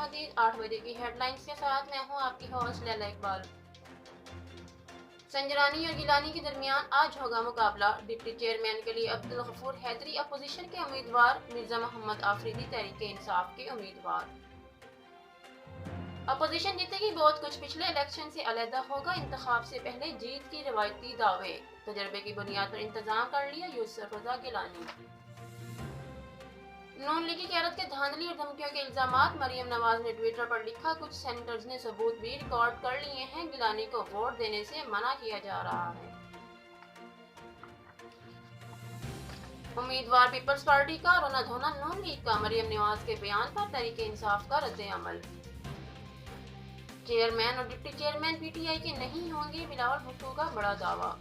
खुशामदीद 8 बजे की हेडलाइंस के साथ मैं हूं आपकी होस्ट लैला इकबाल। संजरानी और गिलानी के दरमियान आज होगा मुकाबला। डिप्टी चेयरमैन के लिए अब्दुल गफूर हैदरी अपोजिशन के उम्मीदवार, मिर्जा मोहम्मद आफरीदी तहरीक इंसाफ के उम्मीदवार। अपोजिशन जीतेगी बहुत कुछ, पिछले इलेक्शन से अलहदा होगा इंतखाब से पहले जीत की रवायती दावे, तजर्बे की बुनियाद पर इंतजाम कर लिया यूसुफ रजा गिलानी। नून लीग की क़यादत के धांधली और धमकियों के इल्जामात, मरियम नवाज ने ट्विटर पर लिखा, कुछ सेनेटर्स ने सबूत भी रिकॉर्ड कर लिए हैं, गिलानी को वोट देने से मना किया जा रहा है। उम्मीदवार पीपल्स पार्टी का, रोना धोना नून लीग का, मरियम नवाज के बयान पर तहरीक इंसाफ का रद्द अमल। चेयरमैन और डिप्टी चेयरमैन पीटीआई के नहीं होंगे, बिलावल भुट्टो का बड़ा दावा।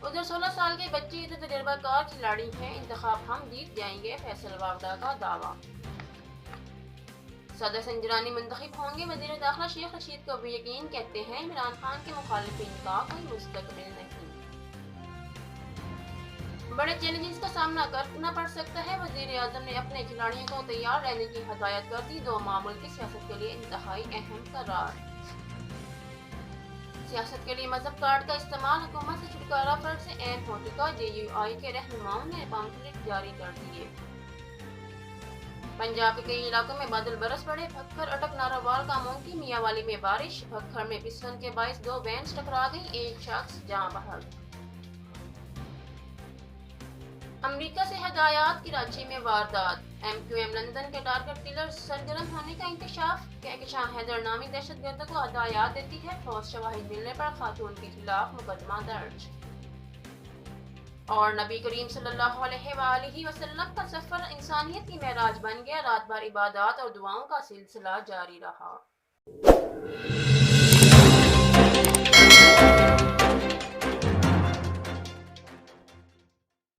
उधर 16 साल के बच्चे तो तजर्बाकार खिलाड़ी हैं, इंतखाब हम जीत जाएंगे, फैसल वावड़ा का दावा। सदर संजरानी मुंतखब होंगे, वज़ीर दाखिला शेख रशीद को भी यकीन, कहते हैं इमरान खान के मुखालिफिन का कोई मुस्तकबिल नहीं। बड़े चैलेंजेस का सामना करना पड़ सकता है, वज़ीर आज़म ने अपने खिलाड़ियों को तैयार रहने की हदायत कर दी, दो मामूल की सियासत के लिए इंतहाई अहम करार। सियासत के लिए मजहब कार्ड का इस्तेमाल, हुकूमत से छुटकारा फर्क से अहम हो चुका, JUI के रहनुमाओं ने पम्फलेट जारी कर दिए। पंजाब के कई इलाकों में बादल बरस पड़े, भक्खर अटक नारावाल कामों की मियाँवाली में बारिश, भक्खर में फिसलन के बायस दो वैन्स टकरा गई, एक शख्स जाँ बहक। अमेरिका से हदायत, कराची में वारदात, MQM लंदन के टारगेट किलर सरगर्म होने का इंकशाफ, कहकशां हैदर नामी दहशतगर्द को हदायत देती है, ठोस शवाहिद मिलने पर खातून के खिलाफ मुकदमा दर्ज। और नबी करीम सल्लल्लाहु अलैहि वसल्लम का सफर इंसानियत की मेराज बन गया, रात भर इबादत और दुआओं का सिलसिला जारी रहा।